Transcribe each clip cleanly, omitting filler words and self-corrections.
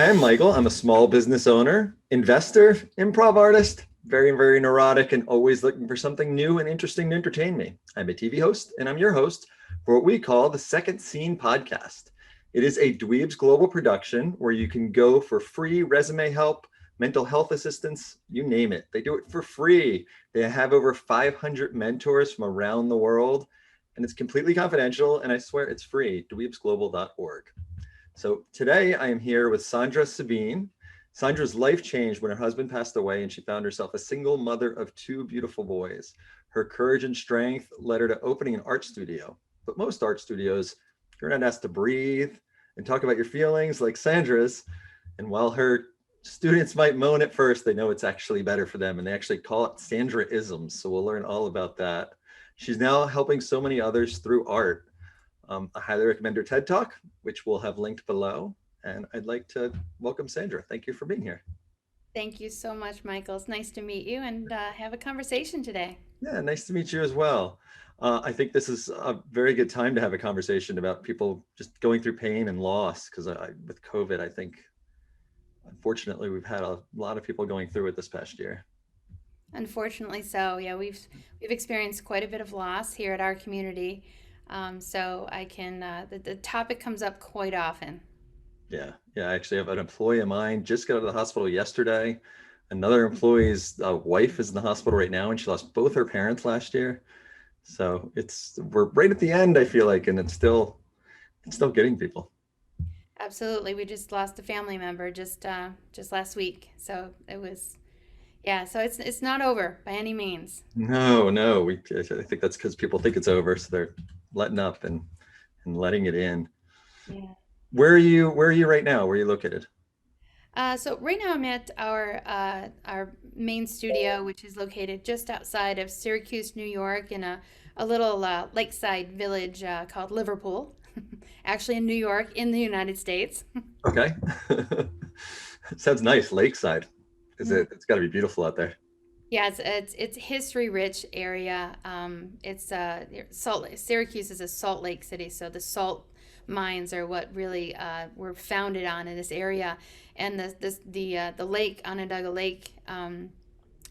I am Michael. I'm a small business owner, investor, improv artist, very, very neurotic, and always looking for something new and interesting to entertain me. I'm a TV host, and I'm your host for what we call the Second Scene Podcast. It is a Dweebs global production where you can go for free resume help, mental health assistance, you name it. They do it for free. They have over 500 mentors from around the world, and it's completely confidential, and I swear it's free, dweebsglobal.org. So today I am here with Sabene. Sandra's life changed when her husband passed away and she found herself a single mother of two beautiful boys. Her courage and strength led her to opening an art studio. But most art studios, you're not asked to breathe and talk about your feelings like Sandra's. And while her students might moan at first, they know it's actually better for them. And they actually call it Sandra-isms. So we'll learn all about that. She's now helping so many others through art. I highly recommend her TED Talk, which we'll have linked below. And I'd like to welcome Sandra. Thank you for being here. Thank you so much, Michael. It's nice to meet you and have a conversation today. Yeah, nice to meet you as well. I think this is a very good time to have a conversation about people just going through pain and loss because with COVID, I think, unfortunately, we've had a lot of people going through it this past year. Unfortunately, so yeah, we've experienced quite a bit of loss here at our community. So I can the topic comes up quite often. Yeah, yeah. I actually have an employee of mine just got out of the hospital yesterday. Another employee's wife is in the hospital right now, and she lost both her parents last year. So we're right at the end, I feel like, and it's still getting people. Absolutely, we just lost a family member just last week. So it was yeah. So it's not over by any means. No, no, I think that's because people think it's over, so they're letting up and letting it in. Yeah. Where are you right now? Where are you located? So right now I'm at our main studio, which is located just outside of Syracuse, New York, in a little lakeside village called Liverpool, actually in New York, in the United States. Okay. Sounds nice. Lakeside. Is Mm. it? It's got to be beautiful out there. Yeah, it's history rich area. It's Syracuse is a salt lake city, so the salt mines are what really were founded on in this area, and the lake Onondaga Lake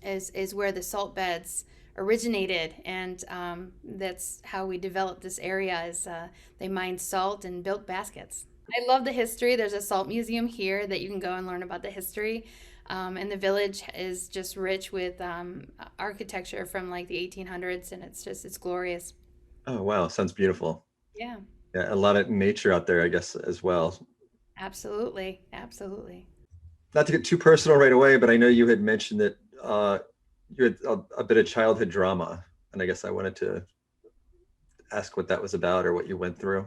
is where the salt beds originated, and that's how we developed this area. Is they mined salt and built baskets. I love the history. There's a salt museum here that you can go and learn about the history. And the village is just rich with architecture from like the 1800s, and it's glorious. Oh wow, sounds beautiful. Yeah, Yeah, a lot of nature out there, I guess, as well. absolutely, absolutely. Not to get too personal right away, but I know you had mentioned that you had a bit of childhood drama, and I guess I wanted to ask what that was about or what you went through.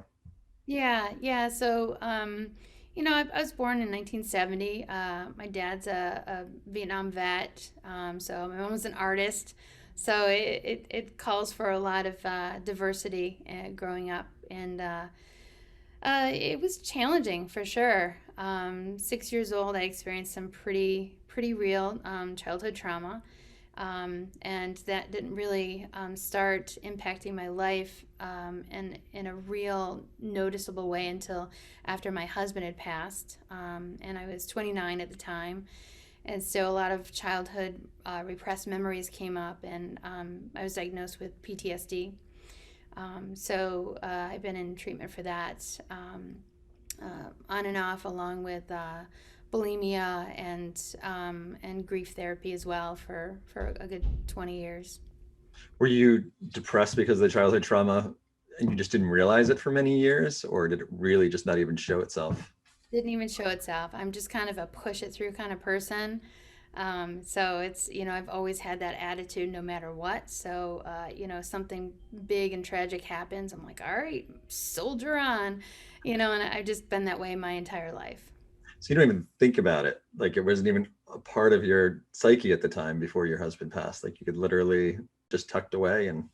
Yeah, yeah. So, I was born in 1970. My dad's a Vietnam vet. So my mom was an artist. So it calls for a lot of diversity growing up. And it was challenging for sure. 6 years old, I experienced some pretty real childhood trauma. And that didn't really start impacting my life in a real noticeable way until after my husband had passed. And I was 29 at the time. And so a lot of childhood repressed memories came up, and I was diagnosed with PTSD. So I've been in treatment for that on and off, along with bulimia and grief therapy as well for a good 20 years. Were you depressed because of the childhood trauma and you just didn't realize it for many years, or did it really just not even show itself? Didn't even show itself. I'm just kind of a push it through kind of person. So it's, I've always had that attitude no matter what. So, something big and tragic happens. I'm like, all right, soldier on, and I've just been that way my entire life. So you don't even think about it. Like it wasn't even a part of your psyche at the time before your husband passed. Like you could literally just tucked away and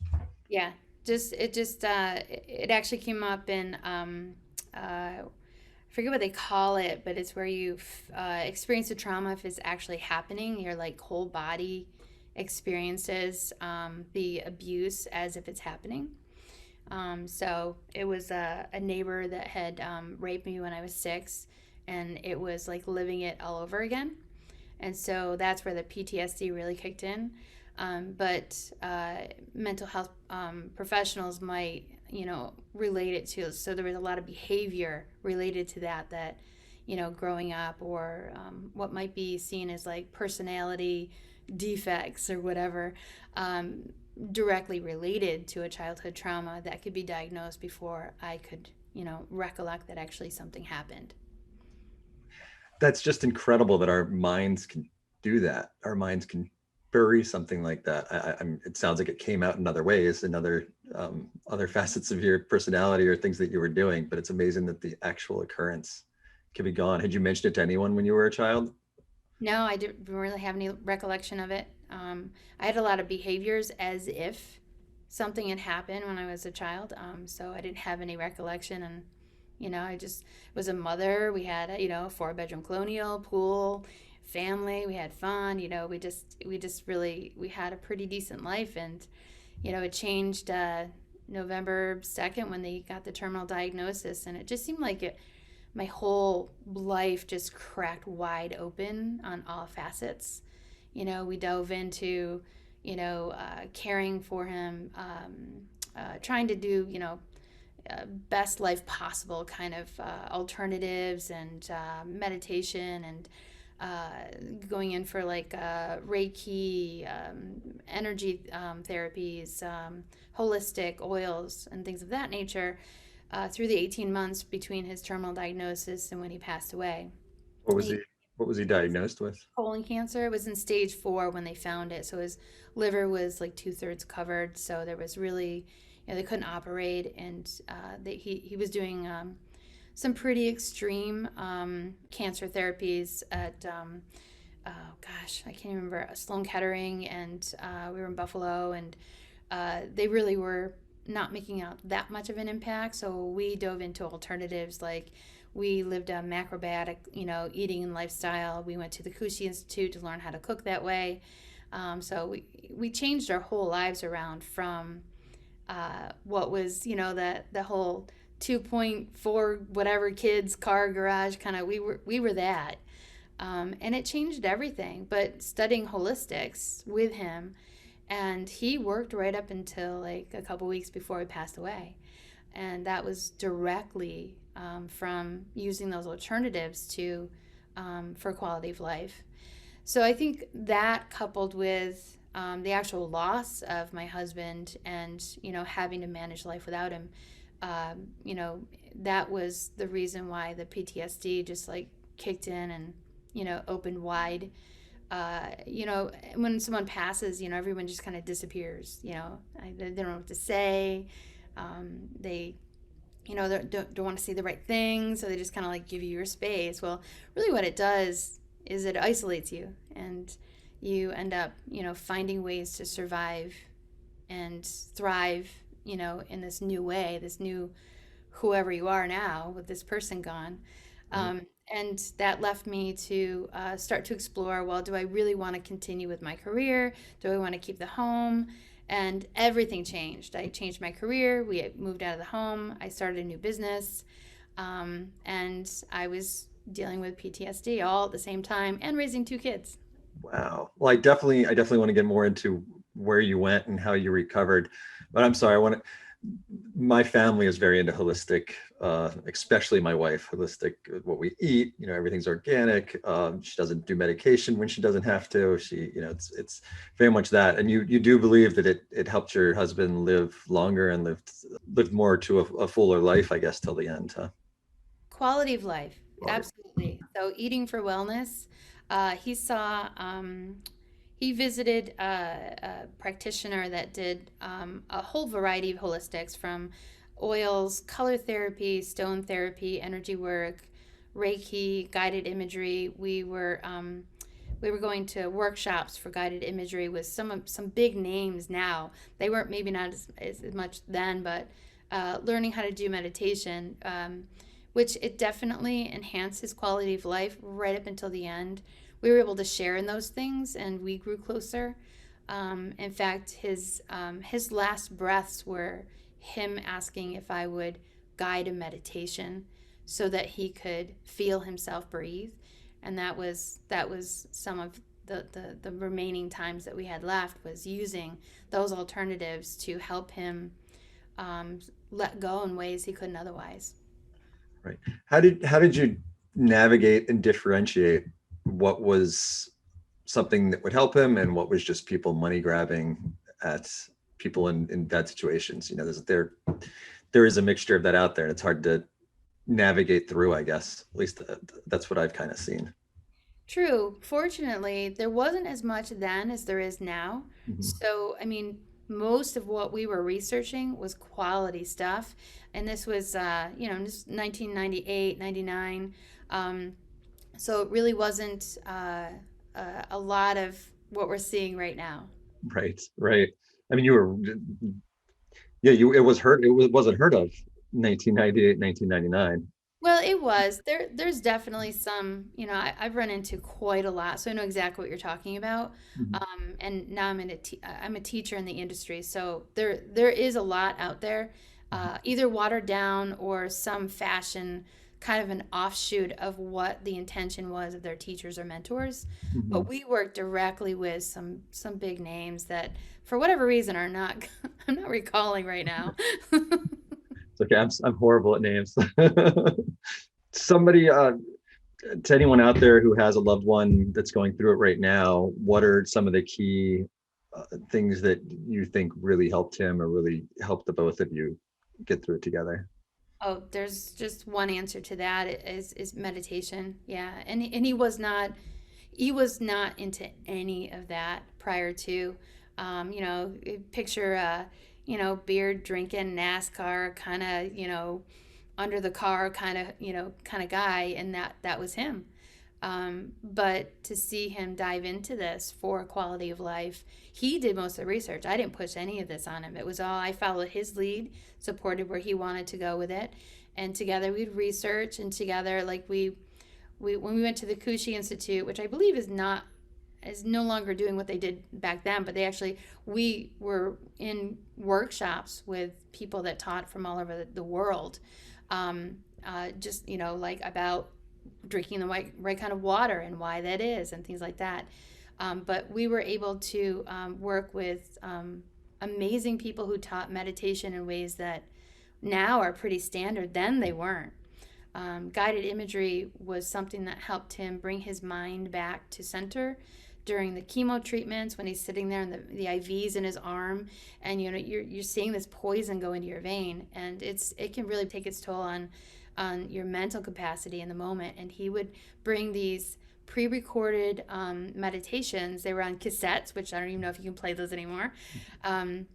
Yeah. It actually came up in, I forget what they call it, but it's where you experience the trauma if it's actually happening. Your like whole body experiences the abuse as if it's happening. So it was a neighbor that had raped me when I was 6, and it was like living it all over again. And so that's where the PTSD really kicked in. But mental health professionals might, relate it to. So there was a lot of behavior related to that, growing up, or what might be seen as like personality defects or whatever, um, directly related to a childhood trauma that could be diagnosed before I could, recollect that actually something happened. That's just incredible that our minds can do that. Our minds can bury something like that. It sounds like it came out in other ways, in other facets of your personality or things that you were doing. But it's amazing that the actual occurrence can be gone. Had you mentioned it to anyone when you were a child? No, I didn't really have any recollection of it. I had a lot of behaviors as if something had happened when I was a child. So I didn't have any recollection. And, I just was a mother. We had, a 4-bedroom colonial, pool, family. We had fun. We had a pretty decent life. And, it changed November 2nd when they got the terminal diagnosis. And it just seemed like my whole life just cracked wide open on all facets. We dove into, caring for him, trying to do, best life possible kind of alternatives, and meditation, and going in for like Reiki, energy therapies, holistic oils, and things of that nature, through the 18 months between his terminal diagnosis and when he passed away. What was He he what was he diagnosed with? Colon cancer. It was in stage 4 when they found it. So his liver was like 2/3 covered. So there was really, they couldn't operate. And he was doing some pretty extreme cancer therapies at, oh gosh, I can't remember, Sloan Kettering. And we were in Buffalo. And they really were not making out that much of an impact. So we dove into alternatives. Like, we lived a macrobiotic, eating lifestyle. We went to the Kushi Institute to learn how to cook that way. So we changed our whole lives around from what was, the whole 2.4 whatever kids car garage kind of. We were that, and it changed everything. But studying holistics with him, and he worked right up until like a couple weeks before he passed away, and that was directly from using those alternatives to for quality of life. So I think that, coupled with the actual loss of my husband, and having to manage life without him, that was the reason why the PTSD just like kicked in and opened wide. When someone passes, everyone just kind of disappears. They don't know what to say. They they don't want to see the right thing, so they just kind of like give you your space. Well, really what it does is it isolates you, and you end up finding ways to survive and thrive, in this new way, this new whoever you are now with this person gone. um, and that left me to start to explore, well, do I really want to continue with my career? Do I want to keep the home? And everything changed. I changed my career. We moved out of the home. I started a new business. And I was dealing with PTSD all at the same time and raising 2 kids. Wow. Well, I definitely want to get more into where you went and how you recovered. But I'm sorry, my family is very into holistic, especially my wife, holistic, what we eat, everything's organic. She doesn't do medication when she doesn't have to. It's very much that. And you do believe that it helped your husband live longer and lived more to a fuller life, I guess, till the end, huh? Quality of life, Well, absolutely. So eating for wellness. He saw, he visited a practitioner that did a whole variety of holistics, from oils, color therapy, stone therapy, energy work, Reiki, guided imagery. We were going to workshops for guided imagery with some big names now. They weren't, maybe not as much then, but learning how to do meditation, which it definitely enhanced his quality of life right up until the end. We were able to share in those things, and we grew closer. In fact, his last breaths were him asking if I would guide a meditation. so that he could feel himself breathe. And that was some of the remaining times that we had left, was using those alternatives to help him um, let go in ways he couldn't otherwise. Right. How did you navigate and differentiate what was something that would help him and what was just people money grabbing at people in bad situations? There is a mixture of that out there, and it's hard to navigate through, I guess. At least that's what I've kind of seen. True. Fortunately, there wasn't as much then as there is now. Mhm. So, I mean, most of what we were researching was quality stuff. And this was, just 1998, 99. So it really wasn't a lot of what we're seeing right now. Right, right. I mean, you were, yeah, it was heard, wasn't heard of 1998, 1999. Well, it was. There's definitely some, I've run into quite a lot, so I know exactly what you're talking about. Mhm. And now I'm a teacher in the industry, so there is a lot out there, either watered down or some fashion, kind of an offshoot of what the intention was of their teachers or mentors. But Mhm. we work directly with some big names that, for whatever reason, are not I'm not recalling right now. It's okay. I'm horrible at names. Somebody, to anyone out there who has a loved one that's going through it right now, what are some of the key things that you think really helped him or really helped the both of you get through it together? Oh, there's just one answer to that, is meditation. Yeah. And he was not into any of that prior to, picture beer drinking, NASCAR kind of, under the car kind of guy, and that was him. But to see him dive into this for quality of life, he did most of the research. I didn't push any of this on him. It was all, I followed his lead, supported where he wanted to go with it, and together we'd research, and together, like we when we went to the Kushi Institute, which I believe is no longer doing what they did back then, but we were in workshops with people that taught from all over the world, just like about drinking the right kind of water and why that is, and things like that. But we were able to work with amazing people who taught meditation in ways that now are pretty standard. Then they weren't. Guided imagery was something that helped him bring his mind back to center during the chemo treatments, when he's sitting there and the IVs in his arm, and you're seeing this poison go into your vein, and it can really take its toll on your mental capacity in the moment. And he would bring these pre-recorded meditations. They were on cassettes, which I don't even know if you can play those anymore. Um,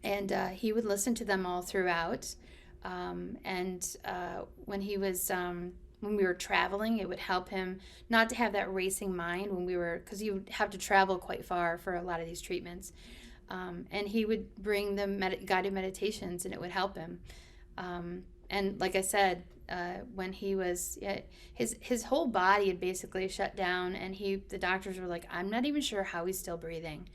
and he would listen to them all throughout. And when we were traveling, it would help him not to have that racing mind because you would have to travel quite far for a lot of these treatments. And he would bring the guided meditations, and it would help him. And like I said, when he was, yeah, his whole body had basically shut down, and the doctors were like, I'm not even sure how he's still breathing,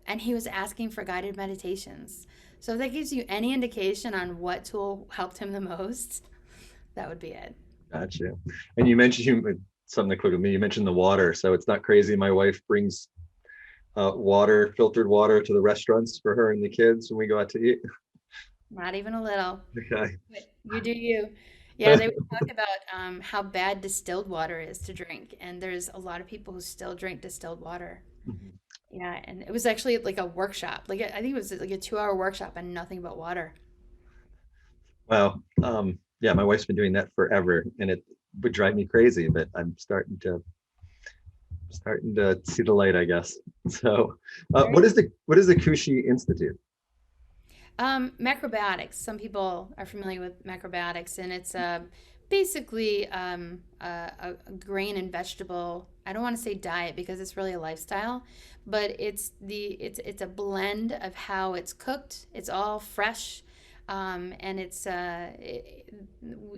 and he was asking for guided meditations. So if that gives you any indication on what tool helped him the most, that would be it. Gotcha. And you mentioned something that clicked with me. You mentioned the water, so it's not crazy. My wife brings filtered water to the restaurants for her and the kids when we go out to eat. Not even a little. Okay. But you do you. Yeah, they would talk about how bad distilled water is to drink, and there's a lot of people who still drink distilled water. Mhm. Yeah, and it was actually like a workshop. Like I think it was like a 2 hour workshop on nothing but water. Wow. Yeah, my wife's been doing that forever, and it would drive me crazy, but I'm starting to see the light, I guess. So, what is the Kushi Institute? Macrobiotics. Some people are familiar with macrobiotics, and it's basically a grain and vegetable. I don't want to say diet because it's really a lifestyle, but it's a blend of how it's cooked. It's all fresh, and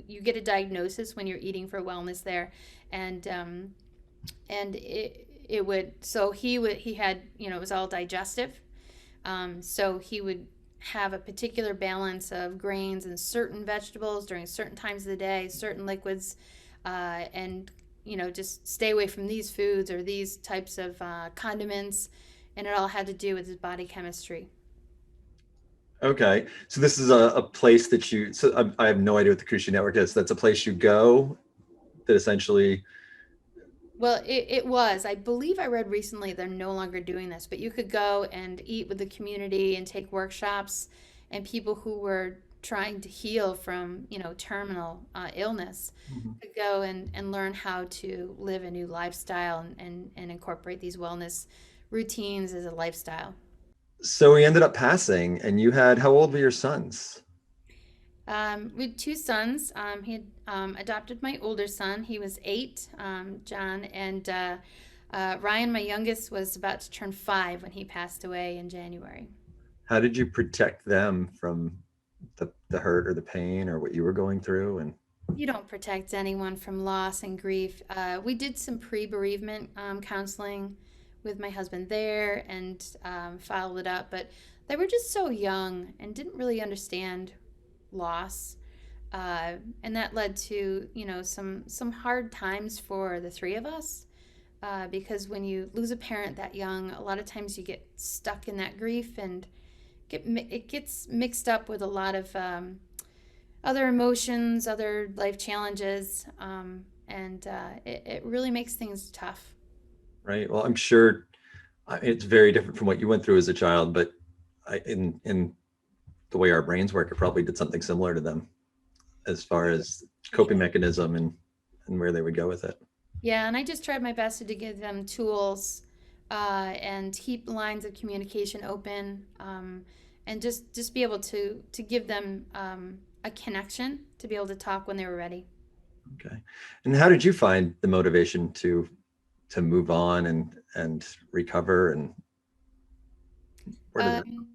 you get a diagnosis when you're eating for wellness there, and he had, it was all digestive, so he would have a particular balance of grains and certain vegetables during certain times of the day, certain liquids, and just stay away from these foods or these types of condiments. And it all had to do with his body chemistry. Okay. So this is a place that so I have no idea what the Kushi Network is. That's a place you go that essentially, Well, it was. I believe I read recently they're no longer doing this, but you could go and eat with the community and take workshops, and people who were trying to heal from, terminal illness Mhm. could go and learn how to live a new lifestyle and incorporate these wellness routines as a lifestyle. So he ended up passing, and you had, how old were your sons? We had two sons. He had adopted my older son. He was 8, John, and Ryan, my youngest, was about to turn 5 when he passed away in January. How did you protect them from the hurt or the pain or what you were going through? And You don't protect anyone from loss and grief. We did some pre-bereavement counseling with my husband there and followed it up, but they were just so young and didn't really understand loss. And that led to some hard times for the three of us, because when you lose a parent that young, a lot of times you get stuck in that grief and it gets mixed up with a lot of other emotions, other life challenges, and it really makes things tough. right. Well, I'm sure it's very different from what you went through as a child, but in the way our brains work, it probably did something similar to them as far as coping Yeah. mechanism and where they would go with it. Yeah, and I just tried my best to give them tools and keep lines of communication open, and just be able to give them a connection to be able to talk when they were ready. Okay. And how did you find the motivation to move on and recover, and where did that? Um,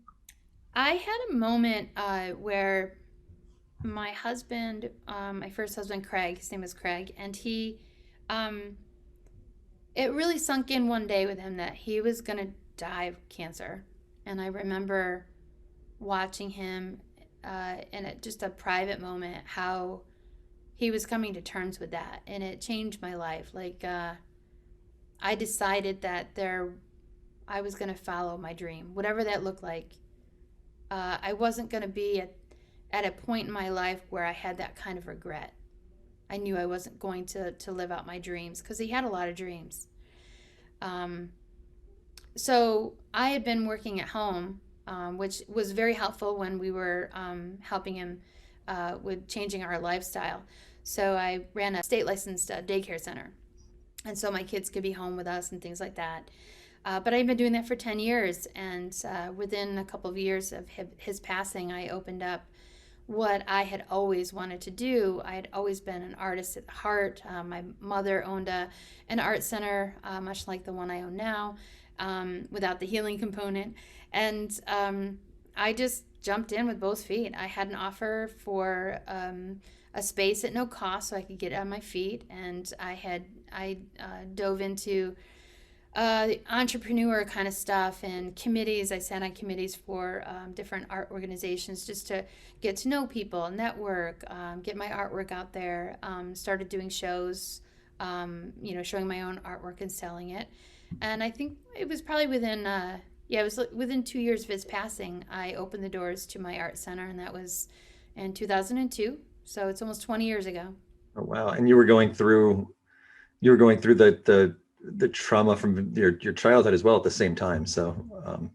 I had a moment where my husband, my first husband, Craig, his name was Craig, and um, it really sunk in one day with him that he was going to die of cancer. And I remember watching him in just a private moment how he was coming to terms with that. And it changed my life. Like, I decided that I was going to follow my dream, whatever that looked like. I wasn't going to be at a point in my life where I had that kind of regret. I knew I wasn't going to live out my dreams because he had a lot of dreams. Um, so I had been working at home, which was very helpful when we were helping him with changing our lifestyle. So I ran a state licensed daycare center. And so my kids could be home with us and things like that. But I've been doing that for 10 years. And within a couple of years of his passing, I opened up what I had always wanted to do. I had always been an artist at heart. My mother owned an art center, much like the one I own now, without the healing component. And I just jumped in with both feet. I had an offer for a space at no cost so I could get on my feet. And I dove into the entrepreneur kind of stuff and committees. I sat on committees for different art organizations just to get to know people, network, get my artwork out there. Started doing shows, showing my own artwork and selling it. And I think it was probably it was within 2 years of his passing, I opened the doors to my art center, and that was in 2002. So it's almost 20 years ago. Oh, wow. And you were going through the trauma from your childhood as well at the same time. So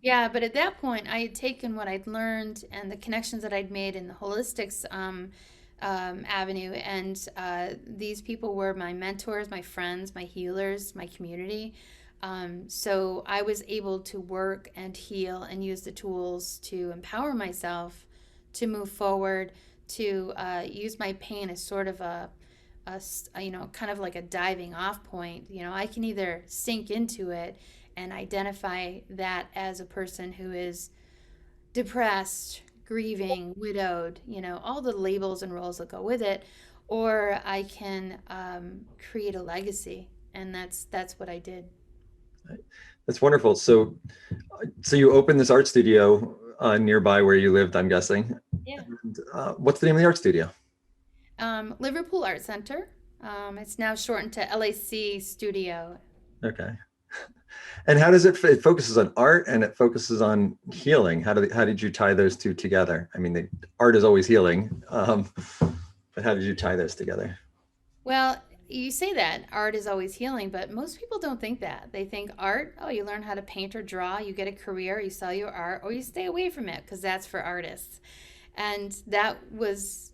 Yeah, but at that point, I had taken what I'd learned and the connections that I'd made in the holistics avenue, and these people were my mentors, my friends, my healers, my community. So I was able to work and heal and use the tools to empower myself to move forward, to use my pain as sort of kind of like a diving off point. I can either sink into it and identify that as a person who is depressed, grieving, widowed, all the labels and roles that go with it, or I can create a legacy, and that's what I did. that's wonderful. So you opened this art studio. nearby where you lived, I'm guessing. Yeah. And, what's the name of the art studio? Liverpool Art Center. It's now shortened to LAC Studio. Okay. And how does it focuses on art and it focuses on healing? How did you tie those two together? I mean, art is always healing, but how did you tie those together? Well, you say that art is always healing, but most people don't think that. They think art, oh, you learn how to paint or draw, you get a career, you sell your art, or you stay away from it because that's for artists. And that was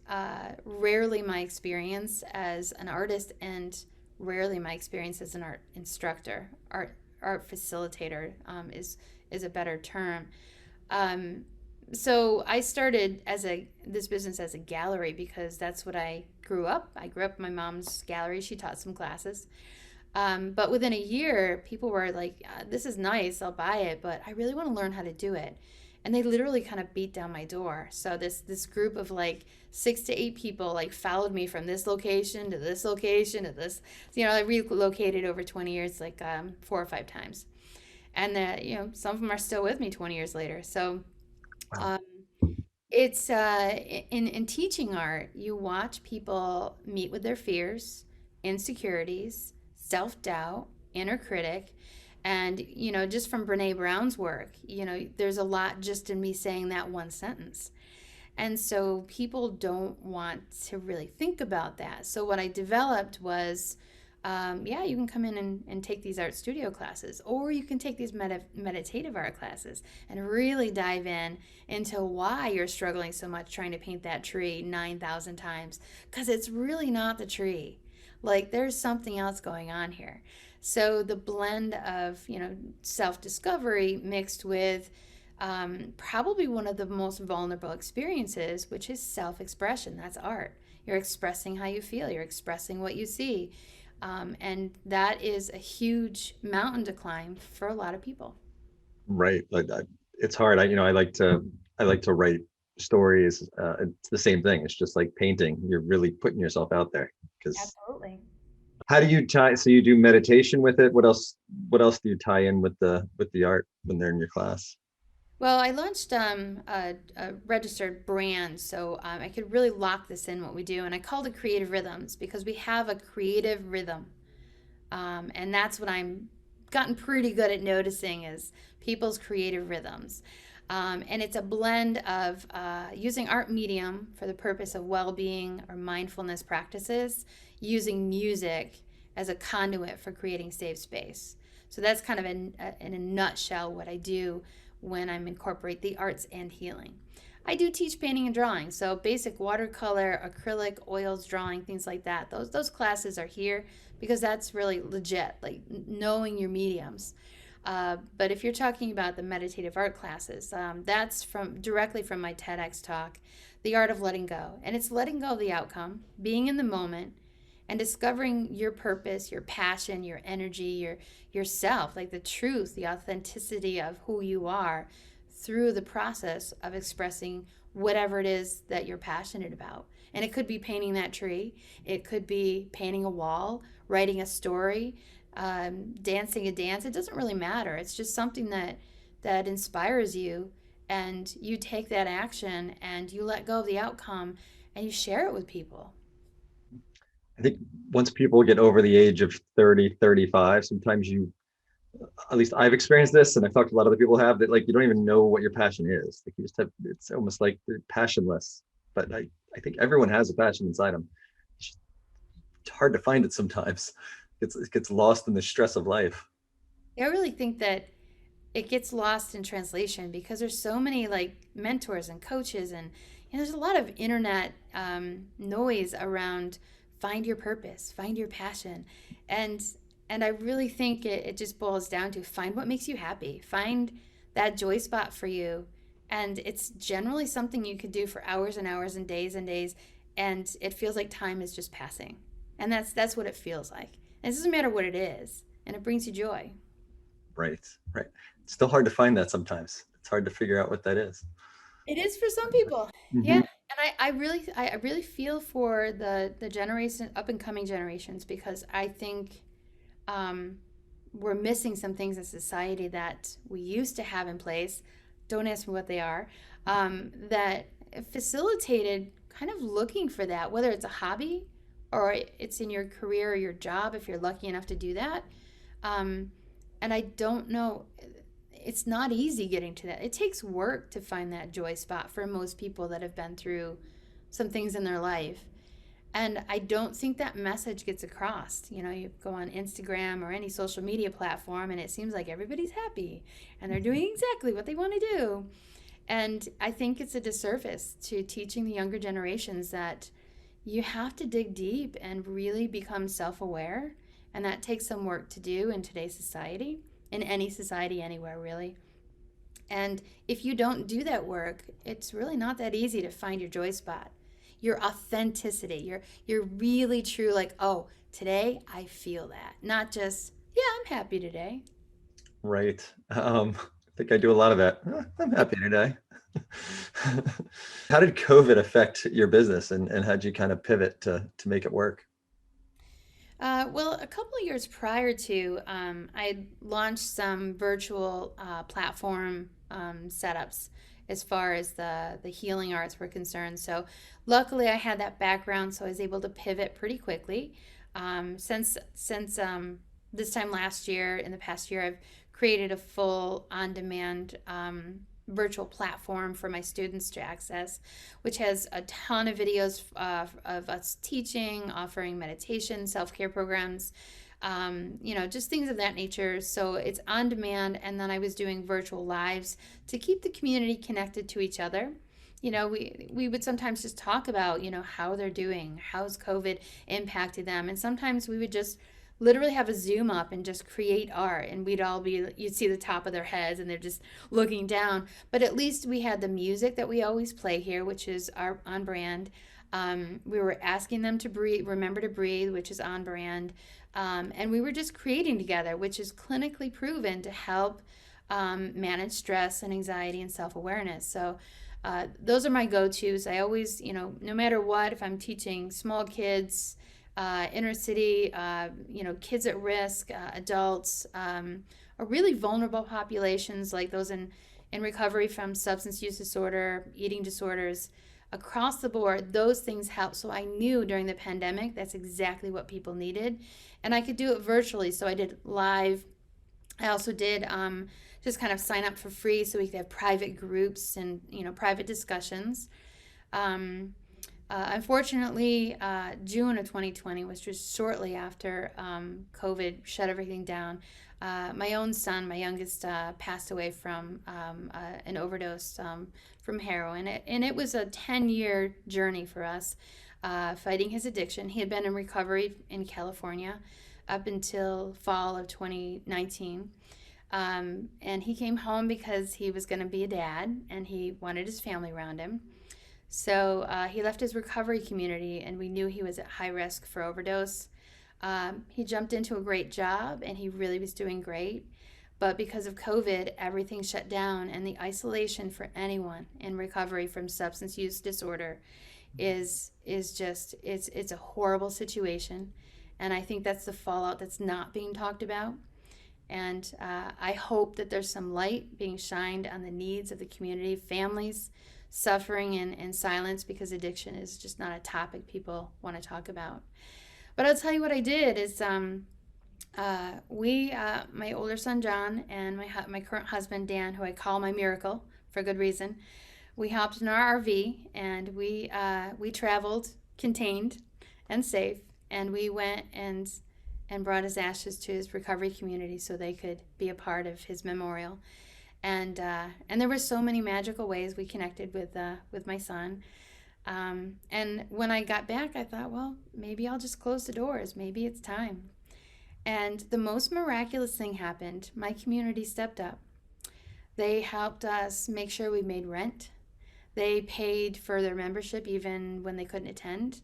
rarely my experience as an artist, and rarely my experience as an art instructor. Art facilitator is a better term. Um, so I started as a this business as a gallery because that's what I grew up. I grew up in my mom's gallery. She taught some classes. But within a year, people were like, "This is nice. I'll buy it, but I really want to learn how to do it." And they literally kind of beat down my door. So this group of like 6 to 8 people like followed me from this location to this location to this. I relocated over 20 years, like 4 or 5 times, and some of them are still with me 20 years later. So Wow. um, it's in teaching art, you watch people meet with their fears, insecurities, self-doubt, inner critic, and just from Brene Brown's work, there's a lot just in me saying that one sentence. And so people don't want to really think about that. So what I developed was, yeah, you can come in and take these art studio classes, or you can take these meditative art classes and really dive in into why you're struggling so much trying to paint that tree 9,000 times. Because it's really not the tree. Like there's something else going on here. So the blend of, self-discovery mixed with probably one of the most vulnerable experiences, which is self expression. That's art. You're expressing how you feel, you're expressing what you see. And that is a huge mountain to climb for a lot of people. Right. Like it's hard. I like to write stories. It's the same thing. It's just like painting. You're really putting yourself out there. Because Absolutely. how do you tie? So you do meditation with it. What else? What else do you tie in with the art when they're in your class? Well, I launched a registered brand so I could really lock this in what we do. And I called it Creative Rhythms because we have a creative rhythm. And that's what I'm gotten pretty good at noticing is people's creative rhythms. And it's a blend of using art medium for the purpose of well-being or mindfulness practices, using music as a conduit for creating safe space. So that's kind of in a nutshell what I do when I'm incorporate the arts and healing. I do teach painting and drawing, so basic watercolor, acrylic, oils, drawing, things like that. Those classes are here because that's really legit, like knowing your mediums. But if you're talking about the meditative art classes, that's from directly from my TEDx talk, The Art of Letting Go. And it's letting go of the outcome, being in the moment, and discovering your purpose, your passion, your energy, yourself, like the truth, the authenticity of who you are through the process of expressing whatever it is that you're passionate about. And it could be painting that tree, it could be painting a wall, writing a story, dancing a dance. It doesn't really matter. It's just something that inspires you, and you take that action and you let go of the outcome and you share it with people. I think once people get over the age of 30, 35, sometimes at least I've experienced this and I've talked to a lot of other people have that like you don't even know what your passion is. Like you just have, it's almost like they're passionless. But I think everyone has a passion inside them. It's hard to find it sometimes. It gets lost in the stress of life. I really think that it gets lost in translation because there's so many like mentors and coaches, and there's a lot of internet noise around find your purpose, find your passion, and I really think it just boils down to find what makes you happy, find that joy spot for you, and it's generally something you could do for hours and hours and days, and it feels like time is just passing, and that's what it feels like. And it doesn't matter what it is, and it brings you joy. Right. Right. It's still hard to find that sometimes. It's hard to figure out what that is. It is for some people. Yeah. Hmm. And I really feel for the generation up and coming generations because I think we're missing some things in society that we used to have in place. don't ask me what they are, that facilitated kind of looking for that, whether it's a hobby or it's in your career or your job, if you're lucky enough to do that. Um, and I don't know, it's not easy getting to that. It takes work to find that joy spot for most people that have been through some things in their life. And I don't think that message gets across. You know, you go on Instagram or any social media platform and it seems like everybody's happy and they're doing exactly what they want to do. And I think it's a disservice to teaching the younger generations that you have to dig deep and really become self aware. And that takes some work to do in today's society, in any society, anywhere, really. And if you don't do that work, it's really not that easy to find your joy spot, your authenticity. You're really true, like, oh, today I feel that. Not just, yeah, I'm happy today. Right. I think I do a lot of that. I'm happy today. How did COVID affect your business and how'd you kind of pivot to make it work? Well, a couple of years prior to, I had launched some virtual platform setups as far as the healing arts were concerned. So, luckily, I had that background, so I was able to pivot pretty quickly. Since this time last year, in the past year, I've created a full on-demand virtual platform for my students to access, which has a ton of videos of us teaching, offering meditation, self-care programs, just things of that nature. So it's on demand, and then I was doing virtual lives to keep the community connected to each other. We would sometimes just talk about, how they're doing, how's COVID impacted them, and sometimes we would just literally have a zoom up and just create art, and you'd see the top of their heads and they're just looking down, but at least we had the music that we always play here, which is our on brand. We were asking them to breathe, remember to breathe, which is on brand. And we were just creating together, which is clinically proven to help manage stress and anxiety and self-awareness. So those are my go-tos. I always, no matter what, if I'm teaching small kids, inner city, kids at risk, adults, or really vulnerable populations like those in recovery from substance use disorder, eating disorders, across the board, those things help. So I knew during the pandemic that's exactly what people needed. And I could do it virtually. So I did live. I also did just kind of sign up for free so we could have private groups and, private discussions. Unfortunately, June of 2020 was just shortly after COVID shut everything down. My own son, my youngest, passed away from an overdose from heroin. And it was a 10-year journey for us fighting his addiction. He had been in recovery in California up until fall of 2019. And he came home because he was going to be a dad and he wanted his family around him. So he left his recovery community, and we knew he was at high risk for overdose. He jumped into a great job, and he really was doing great. But because of COVID, everything shut down, and the isolation for anyone in recovery from substance use disorder is just it's a horrible situation, and I think that's the fallout that's not being talked about. And I hope that there's some light being shined on the needs of the community, families suffering in silence because addiction is just not a topic people want to talk about. But I'll tell you what I did is my older son John and my current husband Dan, who I call my miracle for good reason, we hopped in our RV and we traveled contained and safe, and we went and brought his ashes to his recovery community so they could be a part of his memorial. And there were so many magical ways we connected with my son. And when I got back, I thought, well, maybe I'll just close the doors. Maybe it's time. And the most miraculous thing happened. My community stepped up. They helped us make sure we made rent. They paid for their membership even when they couldn't attend.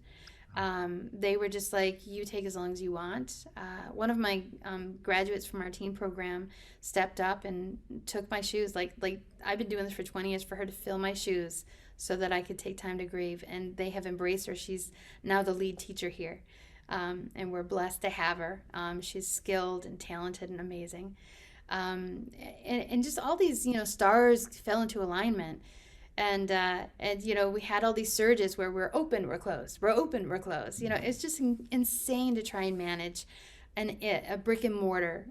They were just like, you take as long as you want. One of my graduates from our teen program stepped up and took my shoes. Like I've been doing this for 20 years for her to fill my shoes so that I could take time to grieve. And they have embraced her. She's now the lead teacher here. And we're blessed to have her. She's skilled and talented and amazing. And just all these, stars fell into alignment. And we had all these surges where we're open, we're closed, we're open, we're closed. It's just insane to try and manage a brick and mortar,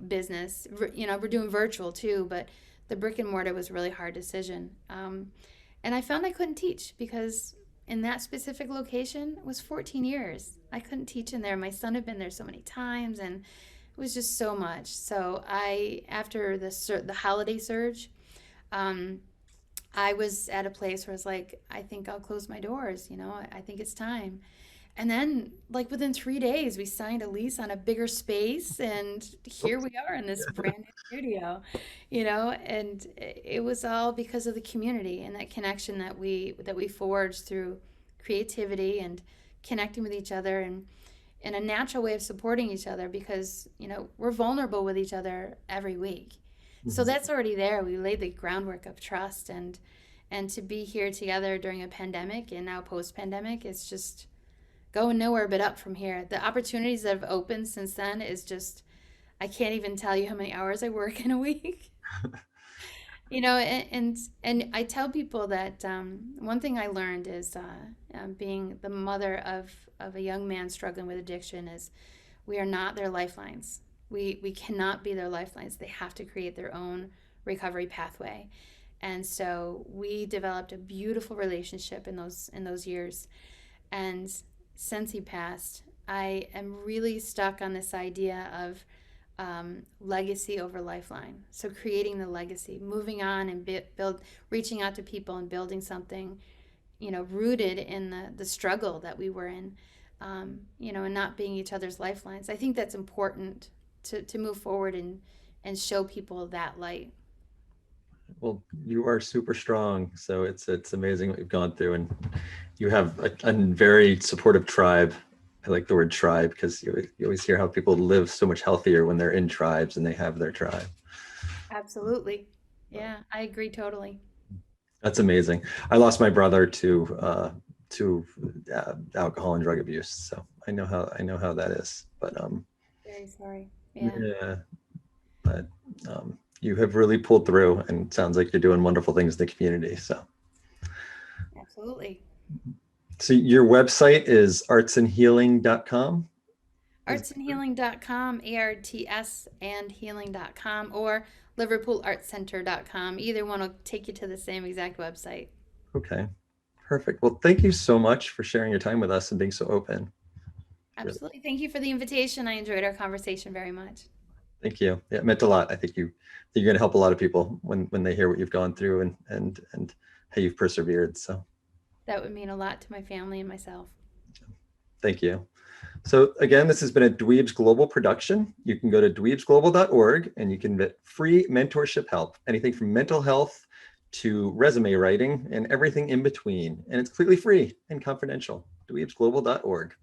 business. We're doing virtual too, but the brick and mortar was a really hard decision. And I found I couldn't teach because in that specific location it was 14 years. I couldn't teach in there. My son had been there so many times, and it was just so much. So after the holiday surge, um, I was at a place where I was like, I think I'll close my doors. I think it's time. And then, like within 3 days, we signed a lease on a bigger space, and here we are in this brand new studio. And it was all because of the community and that connection that we forged through creativity and connecting with each other, and a natural way of supporting each other because we're vulnerable with each other every week. So Mhm. that's already there. We laid the groundwork of trust, and to be here together during a pandemic and now post pandemic, it's just going nowhere but up from here. The opportunities that have opened since then is just, I can't even tell you how many hours I work in a week. And I tell people that one thing I learned is being the mother of a young man struggling with addiction is we are not their lifelines. We cannot be their lifelines. They have to create their own recovery pathway. And so we developed a beautiful relationship in those years. And since he passed, I am really stuck on this idea of legacy over lifeline. So creating the legacy, moving on and reaching out to people and building something, rooted in the struggle that we were in, and not being each other's lifelines. I think that's important to move forward and show people that light. Well, you are super strong. So it's amazing what you've gone through, and you have a very supportive tribe. I like the word tribe because you always hear how people live so much healthier when they're in tribes and they have their tribe. Absolutely. Yeah, I agree totally. That's amazing. I lost my brother to alcohol and drug abuse, so I know how that is. But Very sorry. Yeah, yeah, but you have really pulled through, and it sounds like you're doing wonderful things in the community. absolutely. So your website is artsandhealing.com. Is Artsandhealing.com, ARTS and healing.com, or LiverpoolArtsCenter.com. Either one will take you to the same exact website. okay. Perfect. Well, thank you so much for sharing your time with us and being so open. Really, Absolutely. Thank you for the invitation. I enjoyed our conversation very much. thank you. Yeah, it meant a lot. I think you're going to help a lot of people when they hear what you've gone through and how you've persevered. So That would mean a lot to my family and myself. thank you. So again, this has been a Dweebs Global production. You can go to dweebsglobal.org and you can get free mentorship help, anything from mental health to resume writing and everything in between. And it's completely free and confidential. dweebsglobal.org.